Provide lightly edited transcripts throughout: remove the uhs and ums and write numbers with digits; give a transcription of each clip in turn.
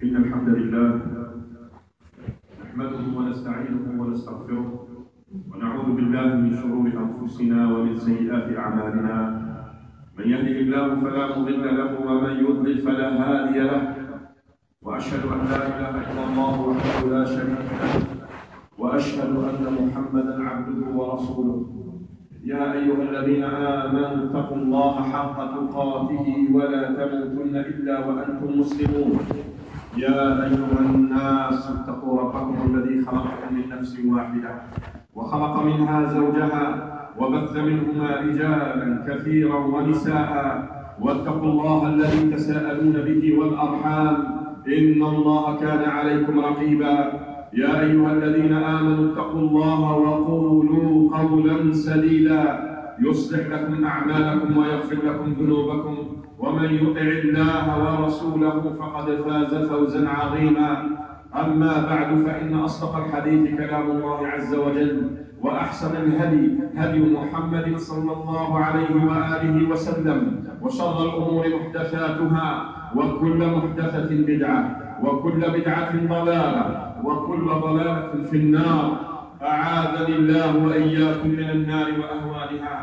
إن الحمد لله نحمده ونستعينه ونستغفره ونعوذ بالله من شرور أنفسنا ومن سيئات أعمالنا. من يهده الله فلا مضل له ومن يضلل فلا هادي له، وأشهد أن لا إله إلا الله وحده لا شريك له، وأشهد أن محمدا عبده ورسوله. يا أيها الذين آمنوا اتقوا الله حق تقاته ولا تموتن إلا وأنتم مسلمون. يا أيها الناس اتقوا ربكم الذي خلقكم من نفس واحدة وخلق منها زوجها وبث منهما رجالا كثيرا ونساء، واتقوا الله الذي تساءلون به والأرحام إن الله كان عليكم رقيبا. يا أيها الذين آمنوا اتقوا الله وقولوا قولا سديدا يصلح لكم أعمالكم ويغفر لكم ذنوبكم، ومن يطع الله ورسوله فقد فاز فوزا عظيما. أما بعد، فإن أصدق الحديث كلام الله عز وجل، وأحسن الهدي هدي محمد صلى الله عليه وآله وسلم، وشر الأمور محدثاتها، وكل محدثة بدعة، وكل بدعة ضلالة، وكل ضلالة في النار. أعاذني الله وإياكم من النار وأهوالها.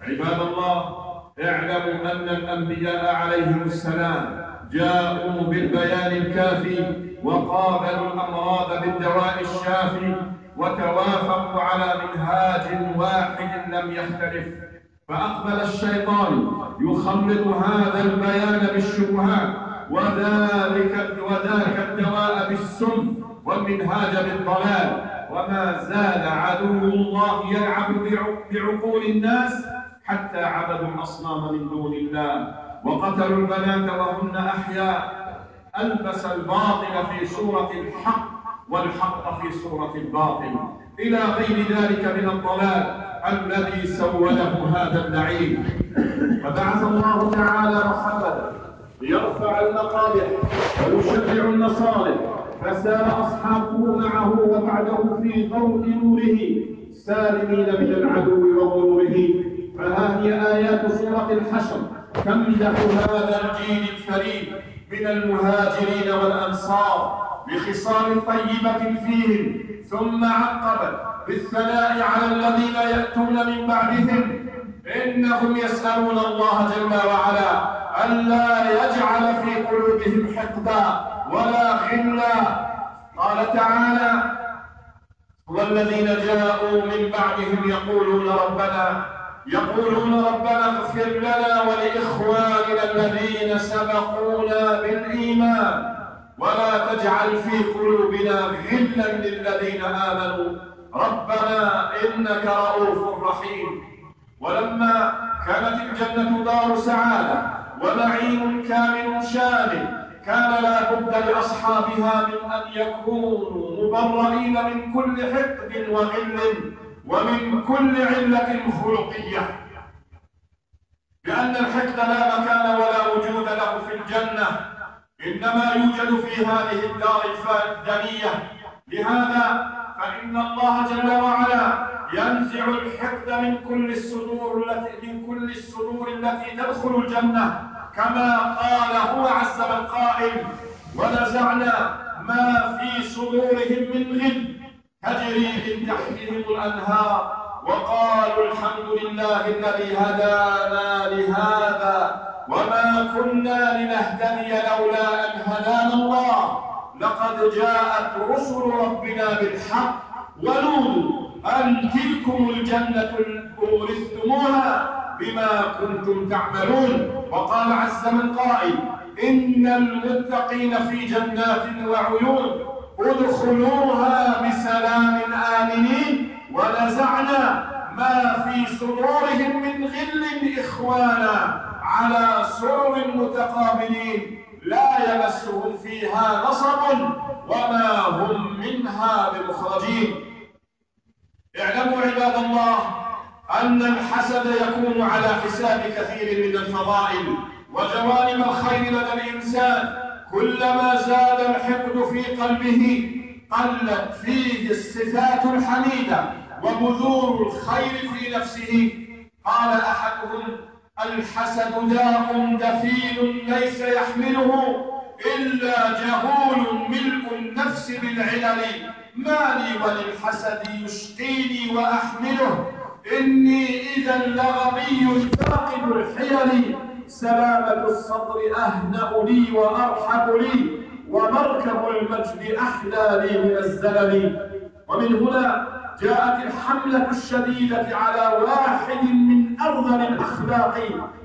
عباد الله، اعلموا أن الأنبياء عليهم السلام جاءوا بالبيان الكافي، وقابلوا الأمراض بالدواء الشافي، وتوافقوا على منهاج واحد لم يختلف. فأقبل الشيطان يخلط هذا البيان بالشبهات، وذاك الدواء بالسم، والمنهاج بالضلال. وما زال عدو الله يلعب بعقول الناس حتى عبدوا الأصنام من دون الله، وقتلوا البنات وهن أحياء. ألبس الباطل في صورة الحق والحق في صورة الباطل، إلى غير ذلك من الضلال الذي سوله هذا اللعين. فبعث الله تعالى محمدا ليرفع المقادح ويشجع المصالح، فسار أصحابه معه وبعده في ضوء نوره سالمين من العدو وغروره. فها هي آيات سورة الحشر تمدح هذا الجيل الفريد من المهاجرين والأنصار بخصال طيبة فيهم، ثم عقبت بالثناء على الذين يأتون من بعدهم. إنهم يسألون الله جل وعلا ألا يجعل في قلوبهم حقدا ولا غلا. قال تعالى: والذين جاءوا من بعدهم يقولون ربنا اغفر لنا ولإخواننا الذين سبقونا بالإيمان ولا تجعل في قلوبنا غلا للذين آمنوا ربنا إنك رؤوف رحيم. ولما كانت الجنة دار سعادة ونعيم كامل شامل، كان لا بد لأصحابها من أن يكونوا مبرئين من كل حقد وغل ومن كل علة خلقية، لأن الحقد لا مكان ولا وجود له في الجنة، إنما يوجد في هذه الدار الدنية. لهذا فإن الله جل وعلا ينزع الحقد من كل الصدور التي تدخل الجنة، كما قال هو عز من قائل: ونزعنا ما في صدورهم من غل تجري من تحتهم الأنهار وقالوا الحمد لله الذي هدانا لهذا وما كنا لنهتدي لولا أن هدانا الله لقد جاءت رسل ربنا بالحق ونودوا أن تلكم الجنة أورثتموها بما كنتم تعملون. وقال عز من قائل: إن المتقين في جنات وعيون ادخلوها بسلام آمنين ونزعنا ما في صدورهم من غل إخوانا على سرر متقابلين لا يمسهم فيها نصب وما هم منها بمخرجين. اعلموا عباد الله أن الحسد يكون على حساب كثير من الفضائل وجوانب الخير لدى الإنسان. كلما زاد الحقد في قلبه قلت فيه الصفات الحميدة وبذور الخير في نفسه. قال أحدهم: الحسد داء دفين ليس يحمله إلا جهول النفس بالعلل، ما لي وللحسد يشقيني وأحمله، إني إذا لغبي فاقد الحيل، سلامة الصدر أهنأ لي وأرحب لي، ومركب المجد أحلى لي من الزلل. ومن هنا جاءت الحملة الشديدة على واحد من أرذل الأخلاق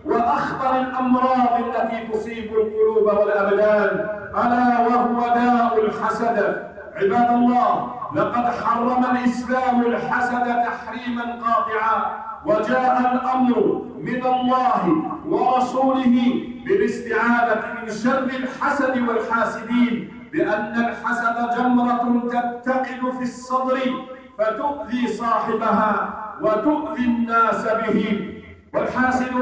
وأخطر الأمراض التي تصيب القلوب والأبدان، ألا وهو داء الحسد. عباد الله، لقد حرم الإسلام الحسد تحريما قاطعا، وجاء الأمر من الله ورسوله بالاستعاذة من شر الحسد والحاسدين، بأن الحسد جمرة تتقد في الصدر فتؤذي صاحبها وتؤذي الناس به. والحاسد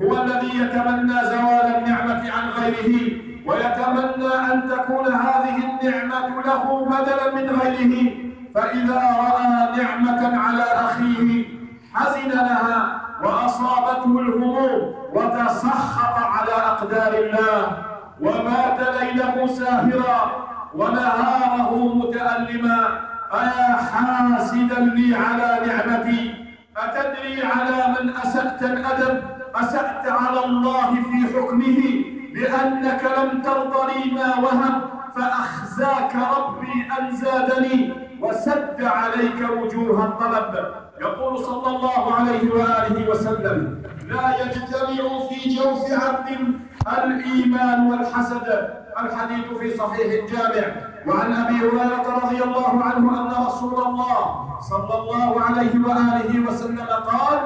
هو الذي يتمنى زوال النعمة عن غيره، ويتمنى أن تكون هذه النعمة له بدلا من غيره، فإذا رأى نعمة على أخيه حزن لها وأصابته الهموم وتسخط على أقدار الله، وبات ليله ساهرا ونهاره متألما. أيا حاسدا لي على نعمتي، أتدري على من أسأت الأدب؟ أسأت على الله في حكمه، لأنك لم ترض لي ما وهب، فأخزاك ربي أن زادني وسد عليك وجوه الطلب. يقول صلى الله عليه وآله وسلم: لا يجتمع في جوف عبد الإيمان والحسد. الحديث في صحيح الجامع. وعن أبي هريرة رضي الله عنه أن رسول الله صلى الله عليه وآله وسلم قال: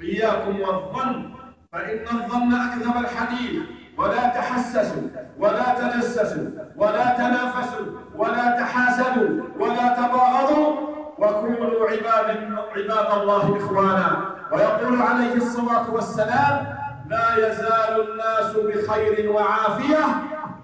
إياكم والظن، فإن الظن أكذب الحديث، ولا تحسسوا ولا تجسسوا ولا تنافسوا ولا تحاسدوا ولا تباغضوا، وكونوا عباد الله إخوانا. ويقول عليه الصلاة والسلام: لا يزال الناس بخير وعافية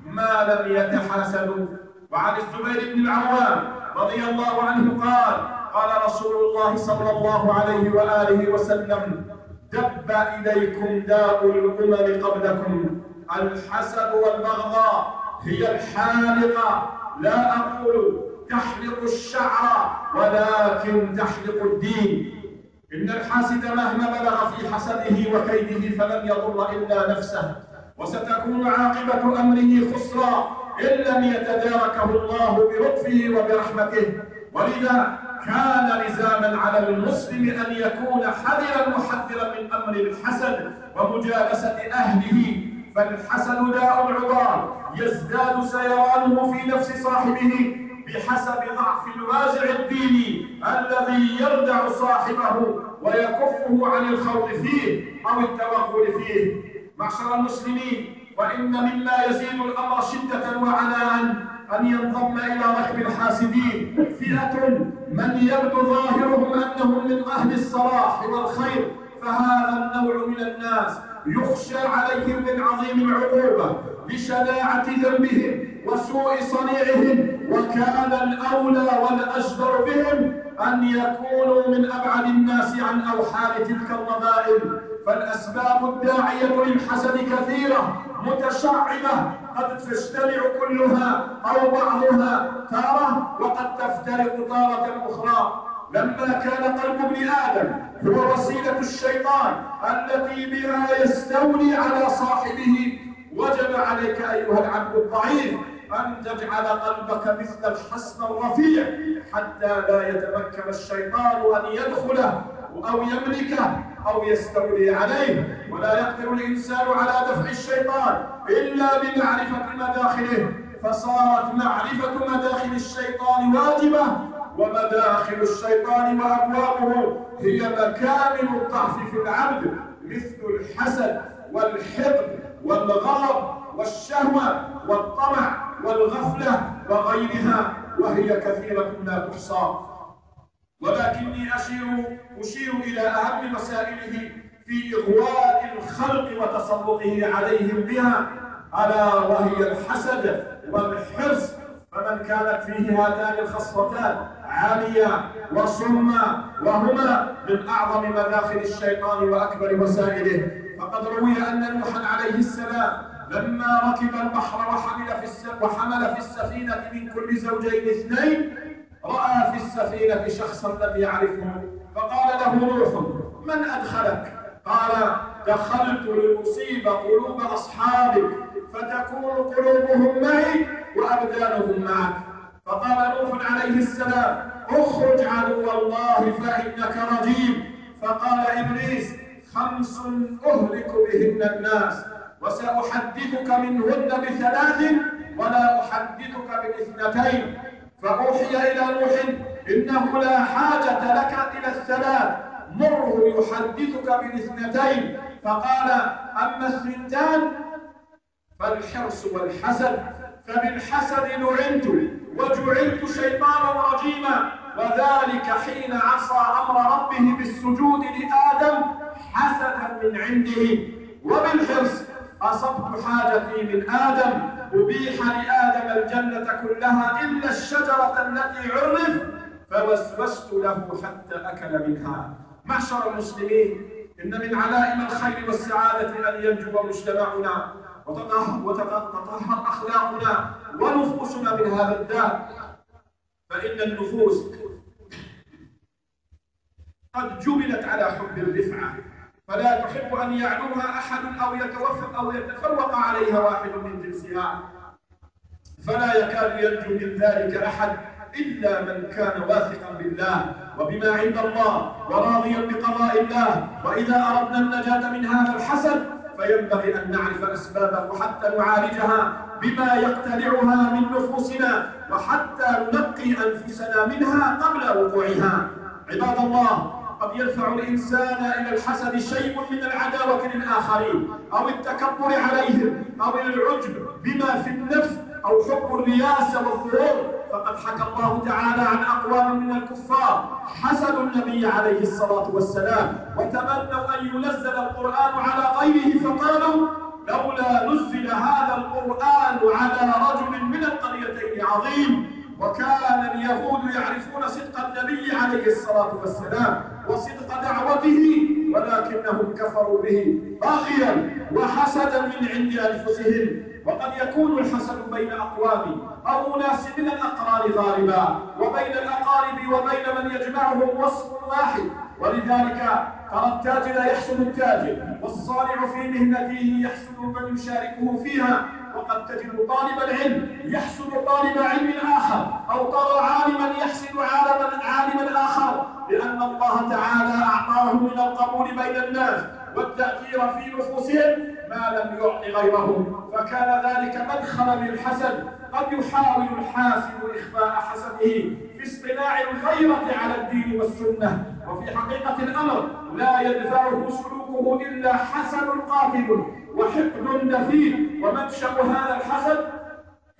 ما لم يتحاسدوا. وعن الزبير بن العوام رضي الله عنه قال: قال رسول الله صلى الله عليه وآله وسلم: دب إليكم داء الأمم قبلكم، الحسد والبغضاء هي الحالقة، لا أقول تحلق الشعر ولكن تحلق الدين. إن الحاسد مهما بلغ في حسده وكيده فلن يضر إلا نفسه، وستكون عاقبة أمره خسرا إن لم يتداركه الله بلطفه وبرحمته. ولذا كان لزاما على المسلم أن يكون حذرا محذرا من أمر الحسد ومجالسة أهله، فالحسد داء عضال يزداد سيرانه في نفس صاحبه بحسب ضعف الوازع الديني الذي يردع صاحبه ويكفه عن الخوض فيه أو التوغل فيه. معشر المسلمين، وإن مما يزيد الأمر شدة وعناء أن ينضم إلى ركب الحاسدين فئة من يبدو ظاهرهم أنهم من أهل الصلاح والخير، فهذا النوع من الناس يخشى عليهم من عظيم العقوبة لشناعة ذنبهم وسوء صنيعهم، وكان الأولى والأجدر بهم أن يكونوا من أبعد الناس عن أوحال تلك الرذائل. فالأسباب الداعية للحسد كثيرة متشعبة، قد تجتمع كلها أو بعضها تارة وقد تفترق تارة أخرى. لما كان قلب ابن آدم هو وسيلة الشيطان التي بها يستولي على صاحبه، وجب عليك أيها العبد الضعيف أن تجعل قلبك مثل الحصن الرفيع حتى لا يتمكن الشيطان أن يدخله أو يملكه أو يستولي عليه. ولا يقدر الإنسان على دفع الشيطان إلا بمعرفة مداخله، فصارت معرفة مداخل الشيطان واجبة، ومداخل الشيطان وأبوابه هي مكامن الضعف في العبد، مثل الحسد والحقد والغضب والشهوة والطمع والغفلة وغيرها، وهي كثيرة لا تحصى. ولكني أشير إلى أهم مسائله في إغواء الخلق وتسلطه عليهم بها، ألا وهي الحسد والحرص. فمن كانت فيه هاتان الخصلتان عالية وصمة، وهما من أعظم مداخل الشيطان وأكبر وسائله. فقد روي أن نوحا عليه السلام لما ركب البحر وحمل وحمل في السفينة من كل زوجين اثنين، رأى في السفينة شخصا لم يعرفه، فقال له نوح: من أدخلك؟ قال: دخلت لأصيب قلوب أصحابك فتكون قلوبهم معي وأبدانهم معك. فقال نوح عليه السلام: اخرج عدو الله فإنك رجيم. فقال إبليس: 5 أهلك بهن الناس، وسأحدثك منهن ب3 ولا أحدثك ب2. فأوحي إلى نوح: إنه لا حاجة لك إلى ال3، مره يحدثك ب2. فقال: أما ال2 فالحرص والحسد، فبالحسد لعنت وجعلت شيطانا رجيما، وذلك حين عصى أمر ربه بالسجود لآدم حسدا من عنده، وبالحرص أصبت حاجتي من آدم، أبيح لآدم الجنة كلها إلا الشجرة التي عرف فوسوست له حتى أكل منها. معشر المسلمين، إن من علائم الخير والسعادة أن ينجو مجتمعنا وتطهر أخلاقنا ونفوسنا من هذا الداء، فإن النفوس قد جبلت على حب الرفعة، فلا تحب أن يعلوها أحد أو يتفوق عليها واحد من جنسها، فلا يكاد ينجو من ذلك أحد إلا من كان واثقا بالله وبما عند الله وراضيا بقضاء الله. وإذا أردنا النجاة من هذا الحسد فينبغي أن نعرف أسبابه حتى نعالجها بما يقتلعها من نفوسنا، وحتى ننقي أنفسنا منها قبل وقوعها. عباد الله، قد يدفع الإنسان إلى الحسد شيء من العداوة للآخرين أو التكبر عليهم أو العجب بما في النفس أو حب الرياسة والظهور. فقد حكى الله تعالى عن أقوام من الكفار حسدوا النبي عليه الصلاة والسلام وتمنوا أن ينزل القرآن على غيره، فقالوا: لولا نزل هذا القرآن على رجل من القريتين عظيم. وكان اليهود يعرفون صدق النبي عليه الصلاة والسلام وصدق دعوته، ولكنهم كفروا به بغيا وحسدا من عند أنفسهم. وقد يكون الحسد بين أقوام أو أناس من الأقران غالبا، وبين الأقارب وبين من يجمعهم وصف واحد. ولذلك ترى التاجر يحسد التاجر، والصانع في مهنته يحسد من يشاركه فيها. وقد تجد طالب العلم يحسد طالب علم آخر، أو ترى عالما يحسد عالما آخر، لأن الله تعالى أعطاه من القبول بين الناس والتأثير في نفوسهم ما لم يعط غيرهم، فكان ذلك مدخلا للحسد. قد يحاول الحاسد إخفاء حسده في اصطناع الغيرة على الدين والسنة، وفي حقيقة الأمر لا يدفعه سلوكه إلا حسد قاتل وحقد دفين، ومنشأ هذا الحسد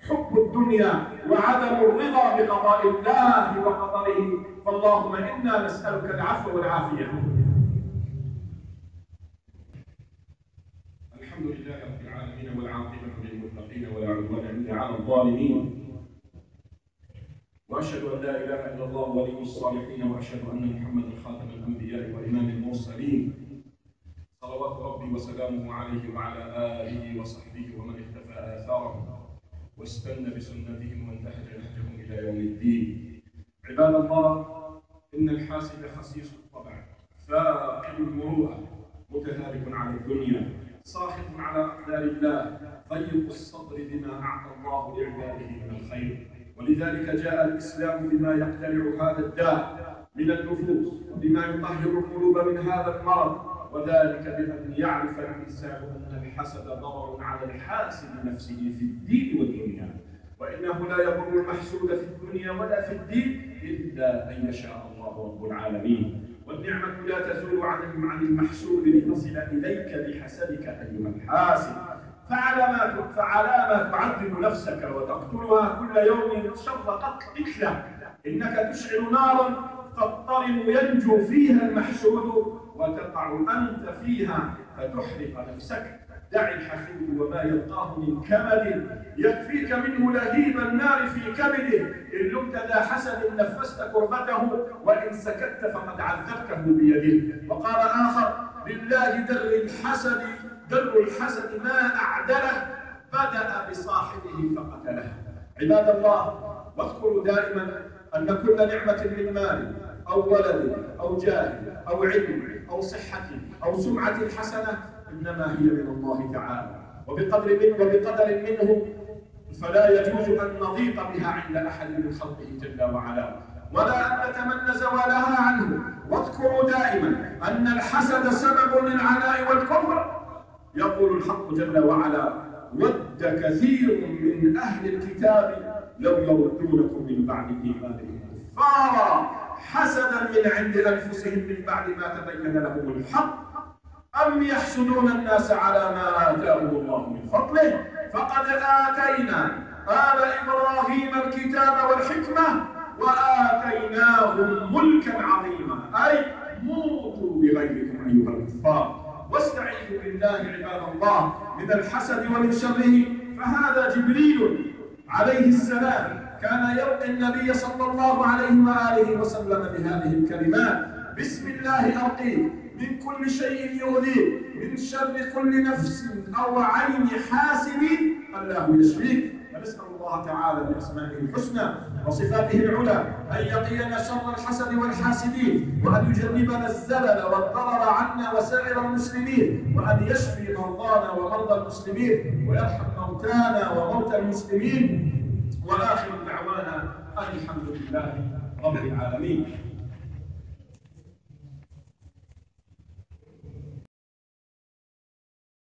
حب الدنيا وعدم الرضا بقضاء الله وقدره. فاللهم إنا نسألك العفو والعافية. الحمد لله رب العالمين، والعاقبة للمتقين ولا عدوان إلا على الظالمين، وأشهد أن لا إله إلا الله ولي الصالحين، وأشهد أن محمدا خاتم الأنبياء وإمام المرسلين، صلوات ربي وسلامه عليه وعلى آله وصحبه ومن اختفى آثارهم واستنى بسنتهم وانتهج نهجهم إلى يوم الدين. عباد الله، إن الحاسد خسيس الطبع، فاقد المروءة، متهالك على الدنيا، صاحب على أقدار الله، ضيق الصدر بما أعطى الله لعباده من الخير. ولذلك جاء الإسلام بما يقتلع هذا الداء من النفوس، وبما يطهر القلوب من هذا المرض، وذلك بأن يعرف الإنسان أن الحسد ضرر على الحاسد نفسه في الدين والدنيا، وإنه لا يضر المحسود في الدنيا ولا في الدين إلا أن يشاء الله رب العالمين. والنعمة لا تزول عن المحسود لتصل إليك بحسدك أيها الحاسد. فعلى ما تعذب نفسك وتقتلها كل يوم شر قتله، إنك تشعل نارا تضطرم ينجو فيها المحسود، وتقع أنت فيها فتحرق نفسك. دع الحسود وما يلقاه من كمد، يكفيك منه لهيب النار في كبده. إن لمت ذا حسد نفست كربته، وإن سكت فقد عذبته بيده. وقال آخر: لله در الحسد ما أعدله، بدأ بصاحبه فقتله. عباد الله، واذكروا دائما أن كل نعمة من مال أو ولد أو جاه أو علم أو صحة أو سمعة حسنة إنما هي من الله تعالى، وبقدر منه، فلا يجوز أن نضيق بها عند أحد من خلقه جل وعلا، ولا أن نتمنى زوالها عنه. واذكروا دائما أن الحسد سبب للعناء والكفر. يقول الحق جل وعلا: ود كثير من أهل الكتاب لو يردونكم من بعد إيمانهم كفارا حسدا من عند أنفسهم من بعد ما تبين لهم الحق أم يحسدون الناس على ما آتاهم الله من فضله فقد آتينا آل إبراهيم الكتاب والحكمة وآتيناهم ملكا عظيما، أي موتوا بغيركم أيها الكفار. واستعيذوا بالله عباد الله من الحسد ومن شره. فهذا جبريل عليه السلام كان يرقي النبي صلى الله عليه وآله وسلم بهذه الكلمات: بسم الله أرقيك من كل شيء يؤذيك، من شر كل نفس أو عين حاسد الله يشفيك. فنسأل الله تعالى بأسمائه الحسنى وصفاته العلى أن يقينا شر الحسد والحاسدين، وأن يجنبنا الزلل والضرر عنا وسائر المسلمين، وأن يشفي مرضانا ومرضى المسلمين، ويرحم موتانا وموتى المسلمين. وآخر دعوانا أن الحمد لله رب العالمين.